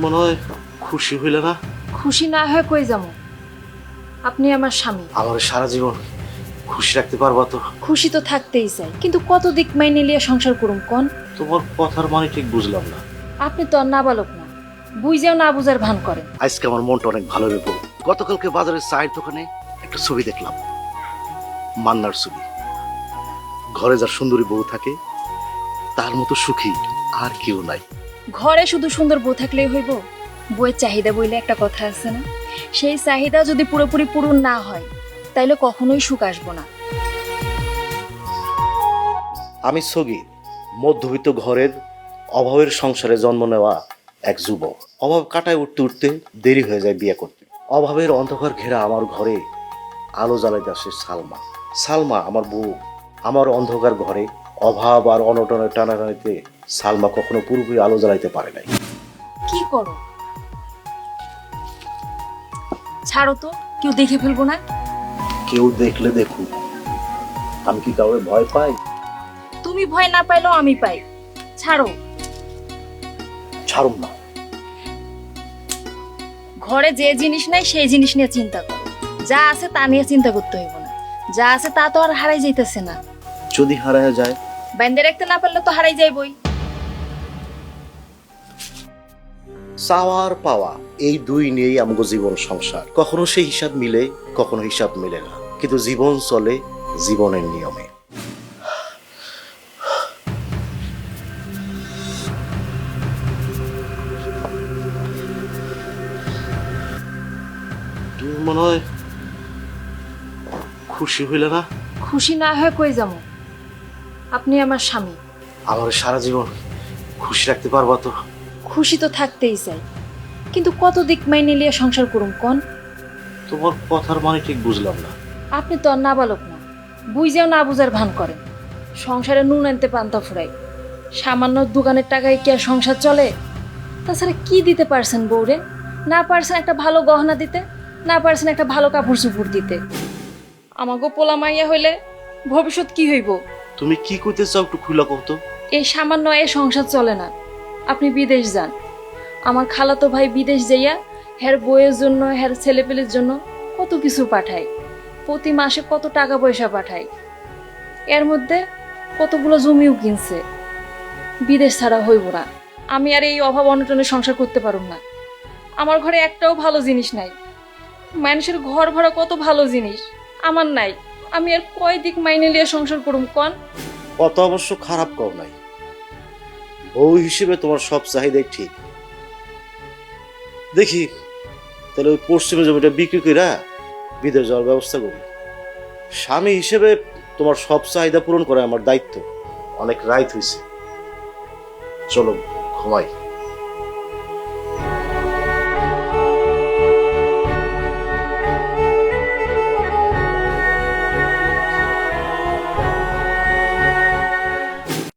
মনে হয় খুশি হইলে না? খুশি না হয়ে কই যাবো? আপনি আমার স্বামী। আমার সারা জীবন খুশি রাখতে পারবা তো? খুশি তো থাকতেই চাই, কিন্তু কত দিক মাইনে নিয়ে সংসার করুম কোন? তোমার কথার মানে ঠিক বুঝলাম না। আপনি তো আর নাবালক না, বুঝেও না বুঝার ভান করেন। আজকে আমার মনটা অনেক ভালো রে বউ। গতকালকে বাজারের চায়ের দোকানে একটা ছবি দেখলাম, মান্নার ছবি। ঘরে যার সুন্দরী বউ থাকে তার মতো সুখী আর কেউ নাই। ঘরে শুধু সুন্দর বউ থাকলেই হইব? বউয়ের চাহিদা বইলে একটা কথা আছে না, সেই চাহিদা যদি পুরোপুরি পূরণ না হয় তাইলে কখনোই সুখ আসবো না। আমি সগি, মধ্যবিত্ত ঘরের অভাবের সংসারে জন্ম নেওয়া এক যুবক। অভাব কাটায় উঠতে উঠতে দেরি হয়ে যায় বিয়ে করতে। অভাবের অন্ধকার ঘেরা আমার ঘরে আলো জ্বালাইতে আসে সালমা। সালমা আমার বউ। আমার অন্ধকার ঘরে অভাব আর অনটনের টানাটানিতে সালমা কখনো পুরোপুরি আলো জ্বালাইতে পারে নাই। কি করো? ছাড়ো তো, কেউ দেখে ফেলবো না। কেউ দেখলে দেখুক, আমি কি কাউকে ভয় পাই? তুমি ভয় না পাইলেও আমি পাই। ছাড়ো। ছাড়ুম না। ঘরে যে জিনিস নাই সেই জিনিস নিয়ে চিন্তা করো, যা আছে তা নিয়ে চিন্তা করতে হইব না। যা আছে তা তো আর হারাই যাইতেছে না। যদি হারায় যায়? বাইন্দে রাখতে না পারলে তো হারাই যাইবই। চাওয়া আর পাওয়া এই দুই নিয়েই আমগো জীবন সংসার। কখনো সেই হিসাব মিলে, কখনো হিসাব মিলে না, কিন্তু জীবন চলে জীবনের নিয়মে। তুমি মনে হয় খুশি হইলে না? খুশি না হয়ে কই যাবো? আপনি আমার স্বামী। আমার সারা জীবন খুশি রাখতে পারবা তো? খুশি তো থাকতেই চাই, কিন্তু কত দিক মাইনে নিয়ে সংসার করুম কোন? তোমার কথার মানে ঠিক বুঝলাম না। আপনি তো আর নাবালক না, বুঝেও না বুঝার ভান করেন। সংসারে নুন আনতে পান্তা ফুরাই, সামান্য দোকানের টাকায় কি আর সংসার চলে? তাছাড়া কি দিতে পারছেন বউরে? না পারছেন একটা ভালো গহনা দিতে, না পারছেন একটা ভালো কাপড় চোপড় দিতে। আমাগো পোলা মাইয়া হইলে ভবিষ্যৎ কি হইব? তুমি কি কইতে চাও একটু খুলা কও তো। এই সামান্য এ সংসার চলে না। আপনি বিদেশ যান, আমার খালাতো ভাই বিদেশ যাইয়া হের বইয়ের জন্য, হের ছেলেপেলের জন্য কত কিছু পাঠায়, প্রতি মাসে কত টাকা পয়সা পাঠায়। এর মধ্যে কতগুলো জমিও কিনছে। বিদেশ ছাড়া হইব না। আমি আর এই অভাব অনটনে সংসার করতে পারুম না। আমার ঘরে একটাও ভালো জিনিস নাই। মানুষের ঘর ভরা কত ভালো জিনিস, আমার নাই। আমি আর কয় দিক মাইনে লিয়ে সংসার করুম কোন? কত অবশ্য খারাপ কও নাই, বউ হিসেবে তোমার সব চাহিদাই ঠিক। দেখি তাহলে ওই পশ্চিমে জমিটা বিক্রি কইরা বিদেশ যাওয়ার ব্যবস্থা করি। স্বামী হিসেবে তোমার সব চাহিদা পূরণ করা আমার দায়িত্ব। অনেক রাইত হইছে, চলো ঘুমাই।